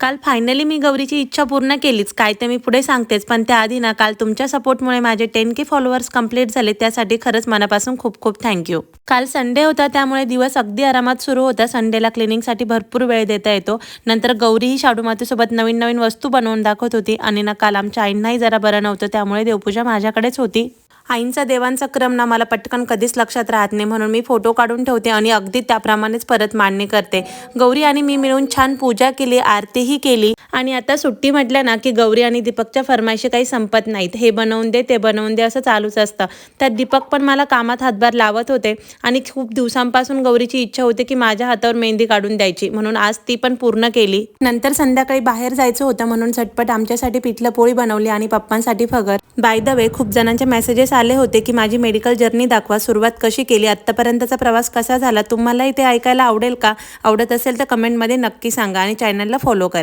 काल फायनली मी गौरीची इच्छा पूर्ण केलीच. काय ते मी पुढे सांगतेच, पण त्याआधी ना काल तुमच्या सपोर्टमुळे माझे 10K फॉलोअर्स कंप्लीट झाले. त्यासाठी खरंच मनापासून खूप खूप थँक्यू. काल संडे होता, त्यामुळे दिवस अगदी आरामात सुरू होता. संडेला क्लिनिंगसाठी भरपूर वेळ देता येतो. नंतर गौरी ही शाडू मातीसोबत नवीन नवीन वस्तू बनवून दाखवत होती आणि ना काल आमच्या आईंनाही जरा बरं नव्हतं, त्यामुळे देवपूजा माझ्याकडेच होती. आईंचा देवांचा क्रम ना मला पटकन कधीच लक्षात राहत नाही, म्हणून मी फोटो काढून ठेवते आणि अगदी त्याप्रमाणेच परत मांडणी करते. गौरी आणि मी मिळून छान पूजा केली, आरतीही केली आणि आता सुट्टी म्हटलं ना की गौरी आणि दीपकच्या फरमाईशी काही संपत नाहीत. हे बनवून दे, ते बनवून दे असं चालूच असतं. त्यात दीपक पण मला कामात हातभार लावत होते आणि खूप दिवसांपासून गौरीची इच्छा होती की माझ्या हातावर मेहंदी काढून द्यायची, म्हणून आज ती पण पूर्ण केली. नंतर संध्याकाळी बाहेर जायचं होतं, म्हणून झटपट आमच्यासाठी पिठलं पोळी बनवली आणि पप्पांसाठी भगर. बाय द वे, खूप जणांचे मेसेजेस आले होते की माझी मेडिकल जर्नी दाखवा, सुरुवात कशी केली, आत्तापर्यंतचा प्रवास कसा झाला. तुम्हालाही ते ऐकायला आवडेल का? आवडत असेल तर कमेंटमध्ये नक्की सांगा आणि चॅनलला फॉलो करा.